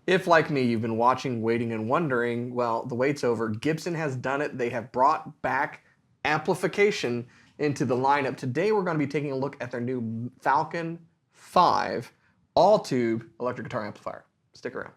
If, like me, you've been watching, waiting, and wondering, well, the wait's over. Gibson has done it. They have brought back amplification into the lineup. Today, we're going to be taking a look at their new Falcon 5 all-tube electric guitar amplifier. Stick around.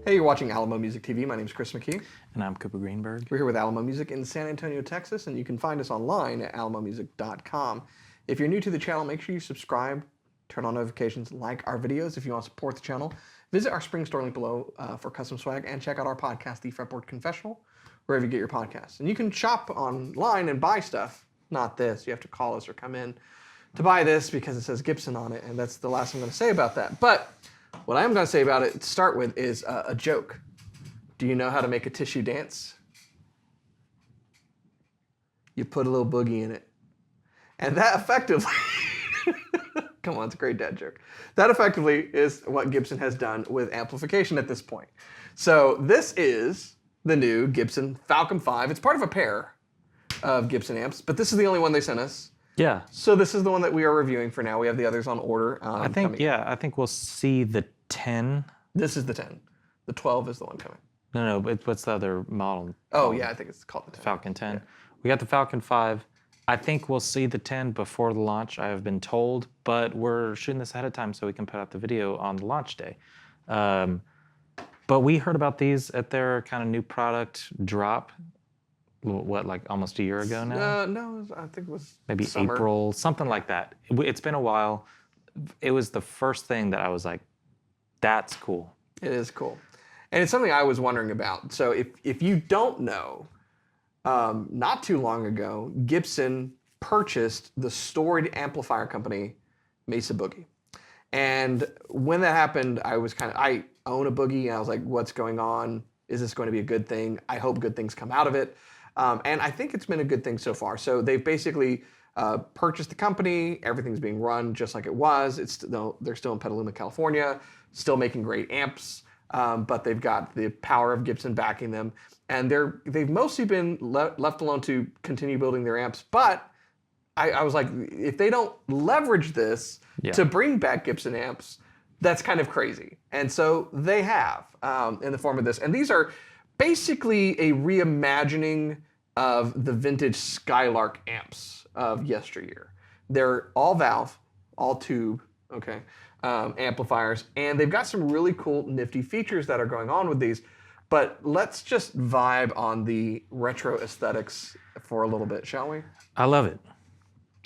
Hey, you're watching Alamo Music TV. My name is Chris McKee. And I'm Cooper Greenberg. We're here with Alamo Music in San Antonio, Texas, and you can find us online at alamomusic.com. If you're new to the channel, make sure you subscribe, turn on notifications, like our videos. If you want to support the channel, visit our spring store link below for custom swag, and check out our podcast, the Fretboard Confessional, wherever you get your podcasts. And you can shop online and buy stuff. Not this. You have to call us or come in to buy this because it says Gibson on it, and that's the last I'm going to say about that. But what I am going to say about it to start with is a joke. Do you know how to make a tissue dance? You put a little boogie in it. And that effectively, come on, it's a great dad joke. That effectively is what Gibson has done with amplification at this point. So this is the new Gibson Falcon 5. It's part of a pair of Gibson amps, but this is the only one they sent us. Yeah. So this is the one that we are reviewing for now. We have the others on order. I think we'll see the 10. This is the 10. The 12 is the one coming. No, but what's the other model? Oh, yeah, I think it's called the 10. Falcon 10. Yeah. We got the Falcon 5. I think we'll see the 10 before the launch, I have been told, but we're shooting this ahead of time so we can put out the video on the launch day. But we heard about these at their kind of new product drop, what, like almost a year ago now? No, I think it was maybe summer. April, something like that. It's been a while. It was the first thing that I was like, that's cool. It is cool. And it's something I was wondering about. So if you don't know, not too long ago, Gibson purchased the storied amplifier company, Mesa Boogie. And when that happened, I own a Boogie, and I was like, what's going on? Is this going to be a good thing? I hope good things come out of it. And I think it's been a good thing so far. So they've basically purchased the company. Everything's being run just like it was. They're still in Petaluma, California, still making great amps, but they've got the power of Gibson backing them. And they've mostly been left alone to continue building their amps. But I was like, if they don't leverage this to bring back Gibson amps, that's kind of crazy. And so they have in the form of this. And these are basically a reimagining of the vintage Skylark amps of yesteryear. They're all valve, all tube, okay, amplifiers, and they've got some really cool, nifty features that are going on with these. But let's just vibe on the retro aesthetics for a little bit, shall we? I love it.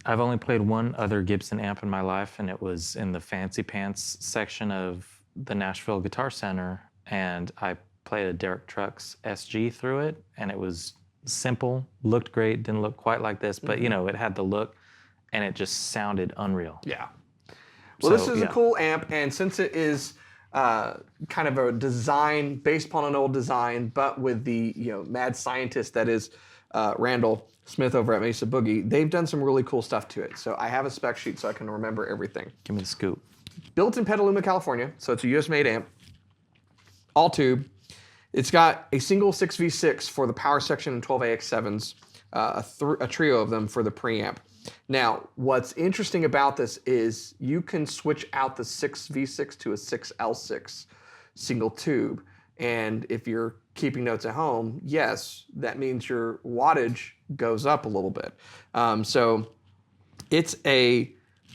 I've only played one other Gibson amp in my life, and it was in the Fancy Pants section of the Nashville Guitar Center, and I played a Derek Trucks SG through it, and it was simple, looked great, didn't look quite like this, but you know, it had the look, and it just sounded unreal. Yeah. Well, this is a cool amp, and since it is kind of a design based upon an old design, but with the mad scientist that is Randall Smith over at Mesa Boogie, they've done some really cool stuff to it. So I have a spec sheet so I can remember everything. Give me the scoop. Built in Petaluma, California, so it's a US-made amp, all tube. It's got a single 6V6 for the power section and 12AX7s, a trio of them for the preamp. Now, what's interesting about this is you can switch out the 6V6 to a 6L6 single tube. And if you're keeping notes at home, yes, that means your wattage goes up a little bit. So it's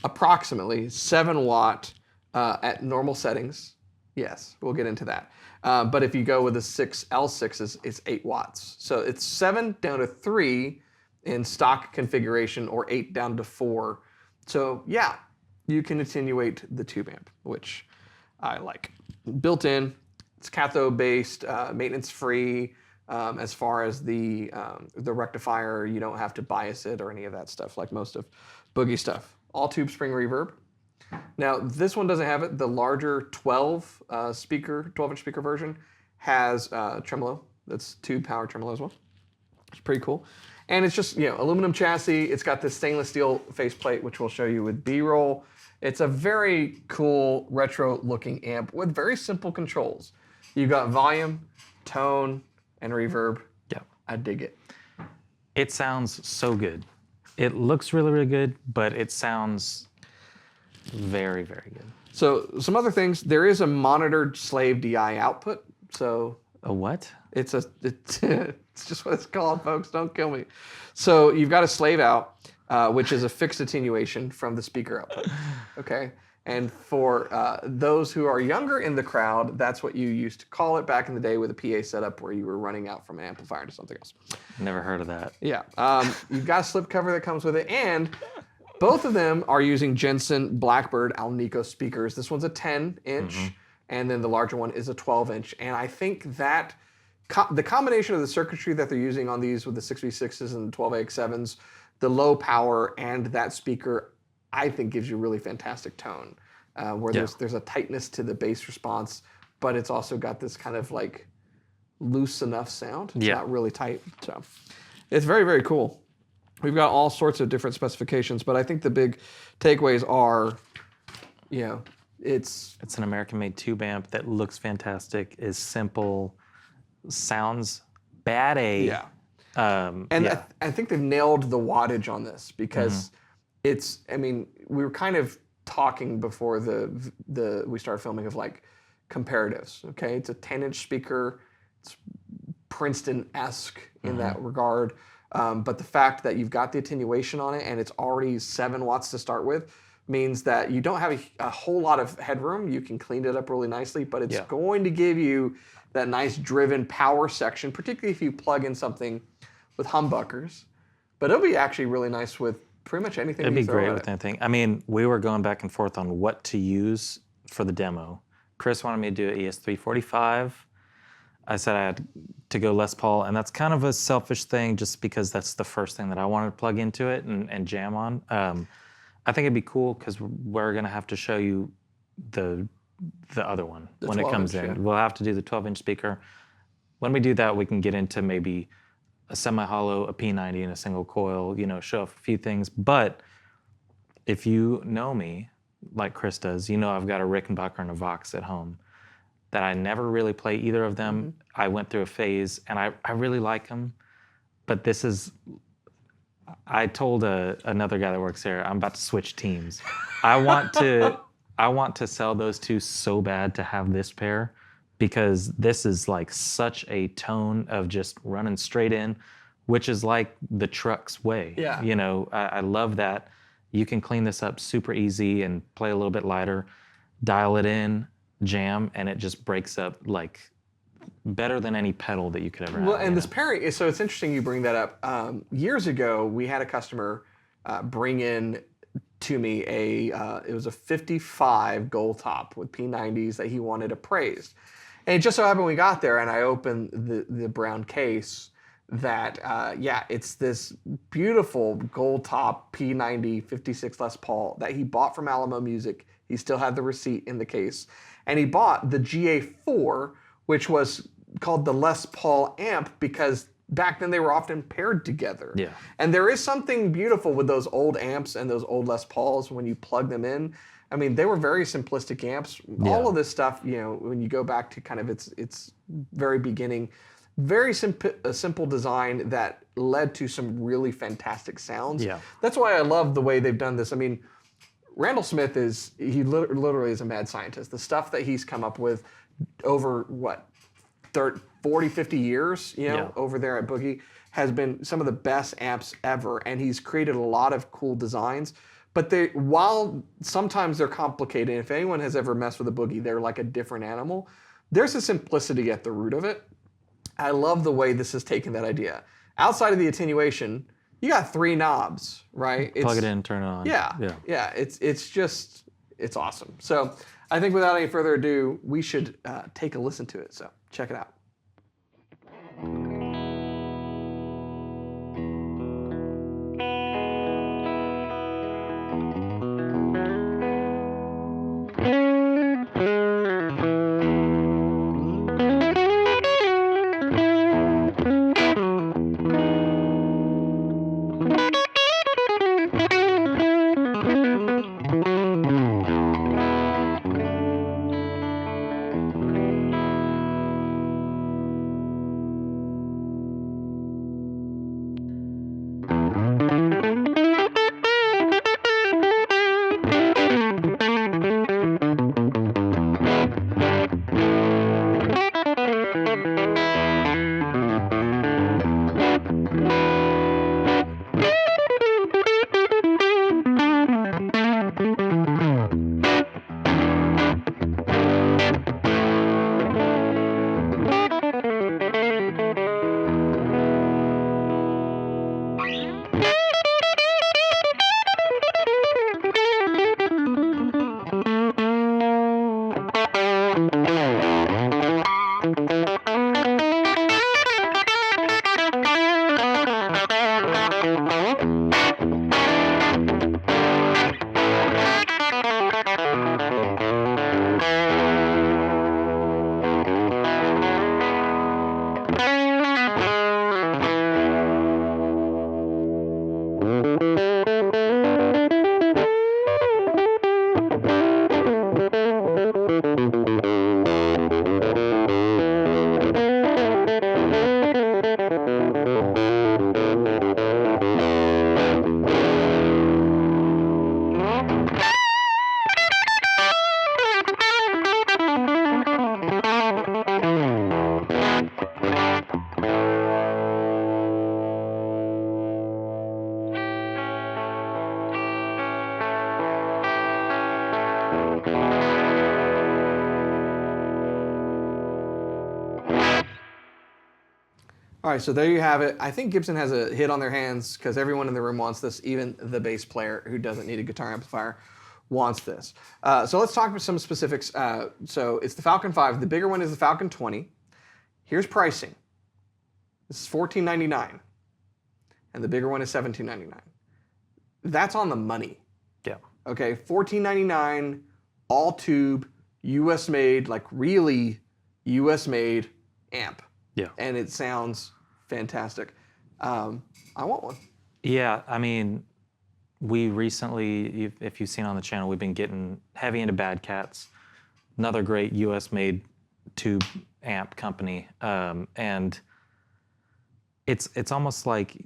approximately 7 watt at normal settings. Yes, we'll get into that. But if you go with the 6L6s, it's 8 watts. So it's 7 down to 3 in stock configuration, or 8 down to 4. So yeah, you can attenuate the tube amp, which I like. Built in, it's cathode-based, maintenance-free. As far as the rectifier, you don't have to bias it or any of that stuff like most of Boogie stuff. All tube spring reverb. Now, this one doesn't have it. The larger 12-inch speaker version has tremolo. That's tube power tremolo as well. It's pretty cool. And it's just, aluminum chassis. It's got this stainless steel faceplate, which we'll show you with B-roll. It's a very cool retro-looking amp with very simple controls. You've got volume, tone, and reverb. Yeah. I dig it. It sounds so good. It looks really, really good, but it sounds very, very good. So some other things, there is a monitored slave DI output. So A what? it's it's just what it's called, folks. Don't kill me. So you've got a slave out, which is a fixed attenuation from the speaker output. Okay. And for those who are younger in the crowd, that's what you used to call it back in the day with a PA setup where you were running out from an amplifier to something else. Never heard of that. Yeah. You've got a slip cover that comes with it. And both of them are using Jensen Blackbird Alnico speakers. This one's a 10-inch, and then the larger one is a 12-inch. And I think that the combination of the circuitry that they're using on these with the 6v6s and the 12AX7s, the low power, and that speaker, I think gives you really fantastic tone, where there's a tightness to the bass response, but it's also got this kind of like loose enough sound. It's not really tight. So it's very, very cool. We've got all sorts of different specifications, but I think the big takeaways are, it's an American-made tube amp that looks fantastic, is simple, sounds bad A. Yeah. I think they've nailed the wattage on this because we were kind of talking before we started filming of like comparatives. Okay, it's a 10-inch speaker. It's Princeton-esque in that regard. But the fact that you've got the attenuation on it and it's already 7 watts to start with means that you don't have a whole lot of headroom. You can clean it up really nicely, but it's going to give you that nice driven power section, particularly if you plug in something with humbuckers. But it'll be actually really nice with pretty much anything. It'd be great with anything. I mean, we were going back and forth on what to use for the demo. Chris wanted me to do an ES345. I said I had to go Les Paul, and that's kind of a selfish thing just because that's the first thing that I wanted to plug into it and jam on. I think it'd be cool because we're going to have to show you the other one when it comes in. Yeah. We'll have to do the 12-inch speaker. When we do that, we can get into maybe a semi-hollow, a P90, and a single coil, show off a few things. But if you know me, like Chris does, I've got a Rickenbacker and a Vox at home that I never really play either of them. I went through a phase, and I really like them. But this is... I told another guy that works there, I'm about to switch teams. I want to sell those two so bad to have this pair, because this is like such a tone of just running straight in, which is like the truck's way. Yeah. I love that. You can clean this up super easy and play a little bit lighter, dial it in, jam, and it just breaks up like better than any pedal that you could ever have. Well, and this pairing, so it's interesting you bring that up. Years ago, we had a customer bring in to me it was a 55 gold top with P90s that he wanted appraised. And it just so happened we got there and I opened the brown case that, it's this beautiful gold top P90 56 Les Paul that he bought from Alamo Music. He still had the receipt in the case. And he bought the GA4, which was called the Les Paul amp because back then they were often paired together. Yeah. And there is something beautiful with those old amps and those old Les Pauls when you plug them in. I mean, they were very simplistic amps. Yeah. All of this stuff, when you go back to kind of its very beginning, very simple design that led to some really fantastic sounds. Yeah. That's why I love the way they've done this. I mean, Randall Smith he literally is a mad scientist. The stuff that he's come up with over 40, 50 years, over there at Boogie has been some of the best amps ever. And he's created a lot of cool designs. But while sometimes they're complicated, if anyone has ever messed with a Boogie, they're like a different animal. There's a simplicity at the root of it. I love the way this has taken that idea. Outside of the attenuation, you got 3 knobs, right? Plug it in, turn it on. Yeah. It's awesome. So I think without any further ado, we should take a listen to it. So check it out. All right, so there you have it. I think Gibson has a hit on their hands because everyone in the room wants this. Even the bass player who doesn't need a guitar amplifier wants this. So let's talk about some specifics. So it's the Falcon 5. The bigger one is the Falcon 20. Here's pricing. This is $14.99, and the bigger one is $17.99. That's on the money. Yeah. Okay, $14.99, all tube, U.S. made, like really U.S. made amp. Yeah. And it sounds fantastic. I want one. Yeah, I mean, we recently, if you've seen on the channel, we've been getting heavy into Bad Cats, another great U.S.-made tube amp company, and it's almost like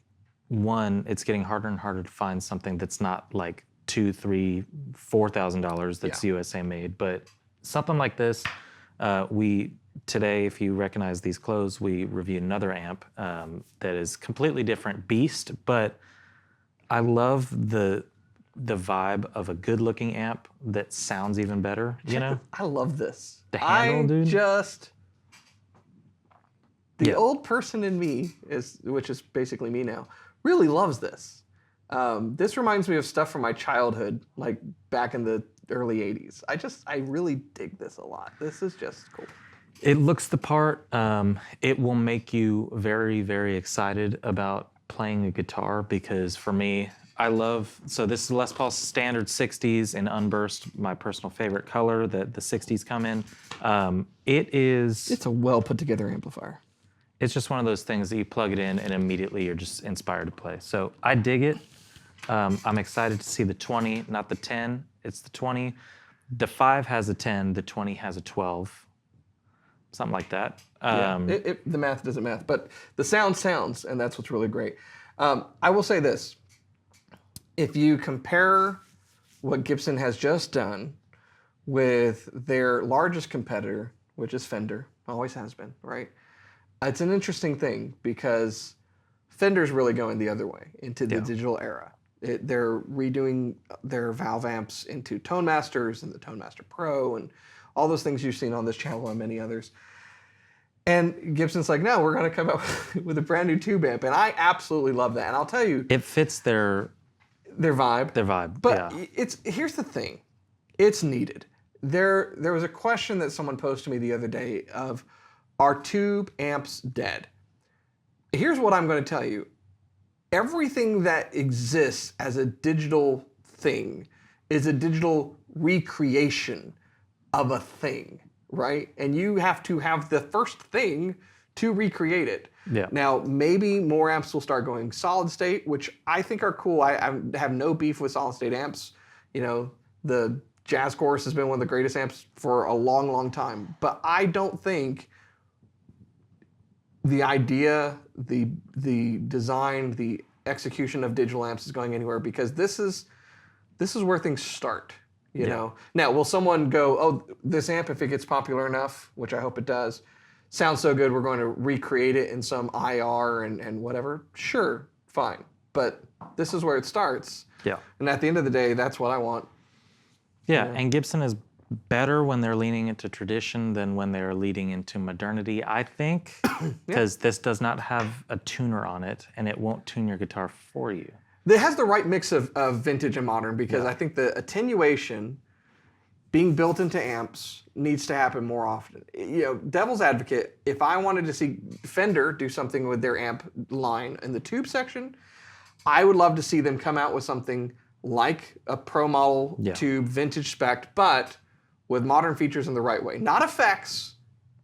it's getting harder and harder to find something that's not like $2,000, $3,000, $4,000 that's USA made, but something like this. Today, if you recognize these clothes, we reviewed another amp that is completely different beast, but I love the vibe of a good-looking amp that sounds even better, you know? I love this. The handle, dude. The old person in me, which is basically me now, really loves this. This reminds me of stuff from my childhood, like back in the early 80s. I really dig this a lot. This is just cool. It looks the part. It will make you very, very excited about playing a guitar because for me, so this is Les Paul standard 60s in unburst, my personal favorite color that the 60s come in. It's a well put together amplifier. It's just one of those things that you plug it in and immediately you're just inspired to play. So I dig it. I'm excited to see the 20, not the 10, it's the 20. The 5 has a 10, the 20 has a 12. Something like that. The math doesn't math, but the sound sounds, and that's what's really great. I will say this. If you compare what Gibson has just done with their largest competitor, which is Fender, always has been, right? It's an interesting thing because Fender's really going the other way into the digital era. They're redoing their valve amps into Tone Masters and the Tone Master Pro and all those things you've seen on this channel and many others. And Gibson's like, no, we're going to come out with a brand new tube amp. And I absolutely love that. And I'll tell you. It fits their vibe. Their vibe, but here's the thing. It's needed. There was a question that someone posed to me the other day of, are tube amps dead? Here's what I'm going to tell you. Everything that exists as a digital thing is a digital recreation of a thing, right? And you have to have the first thing to recreate it. Yeah. Now, maybe more amps will start going solid state, which I think are cool. I have no beef with solid state amps. You know, the Jazz Chorus has been one of the greatest amps for a long, long time. But I don't think the idea, the design, the execution of digital amps is going anywhere because this is where things start. You know. Now, will someone go, oh, this amp, if it gets popular enough, which I hope it does, sounds so good, we're going to recreate it in some IR and whatever? Sure, fine. But this is where it starts. Yeah. And at the end of the day, that's what I want. Yeah, and Gibson is better when they're leaning into tradition than when they're leading into modernity, I think, because this does not have a tuner on it, and it won't tune your guitar for you. It has the right mix of vintage and modern because I think the attenuation being built into amps needs to happen more often. You know, devil's advocate, if I wanted to see Fender do something with their amp line in the tube section, I would love to see them come out with something like a pro model tube vintage spec, but with modern features in the right way. Not effects,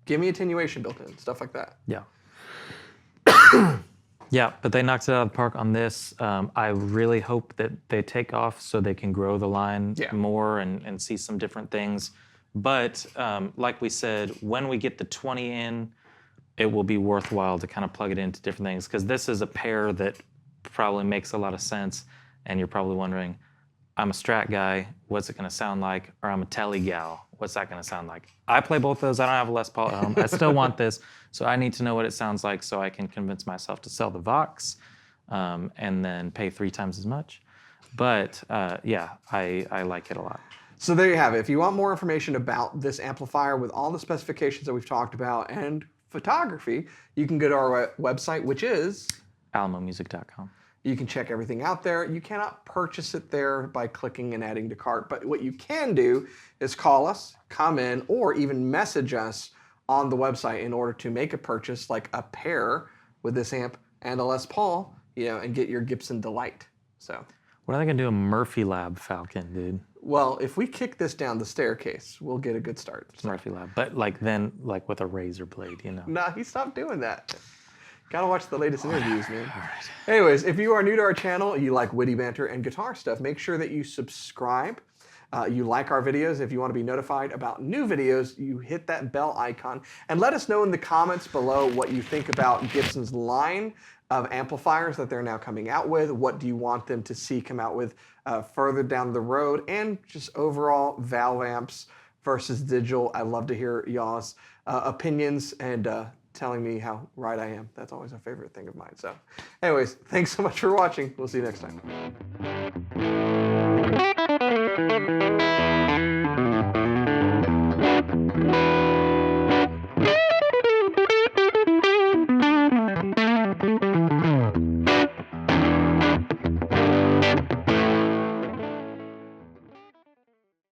give me attenuation built in, stuff like that. Yeah. Yeah, but they knocked it out of the park on this. I really hope that they take off so they can grow the line more and see some different things. But like we said, when we get the 20 in, it will be worthwhile to kind of plug it into different things because this is a pair that probably makes a lot of sense. And you're probably wondering, I'm a Strat guy, what's it going to sound like? Or I'm a Tele gal, what's that going to sound like? I play both those. I don't have a Les Paul at home. I still want this. So I need to know what it sounds like so I can convince myself to sell the Vox and then pay 3 times as much. But yeah, I like it a lot. So there you have it. If you want more information about this amplifier with all the specifications that we've talked about and photography, you can go to our website, which is alamomusic.com. You can check everything out there. You cannot purchase it there by clicking and adding to cart, but what you can do is call us, come in, or even message us on the website in order to make a purchase, like a pair with this amp and a Les Paul, and get your Gibson delight. So, When are they gonna do a Murphy Lab Falcon, dude? well, if we kick this down the staircase, we'll get a good start. So. Murphy Lab, but like with a razor blade, Nah, he stopped doing that. Gotta watch the latest interviews, man. All right. Anyways, if you are new to our channel, you like witty banter and guitar stuff, make sure that you subscribe. You like our videos. If you want to be notified about new videos, you hit that bell icon. And let us know in the comments below what you think about Gibson's line of amplifiers that they're now coming out with. What do you want them to see come out with further down the road? And just overall valve amps versus digital. I'd love to hear y'all's opinions and telling me how right I am. That's always a favorite thing of mine. So anyways, thanks so much for watching. We'll see you next time.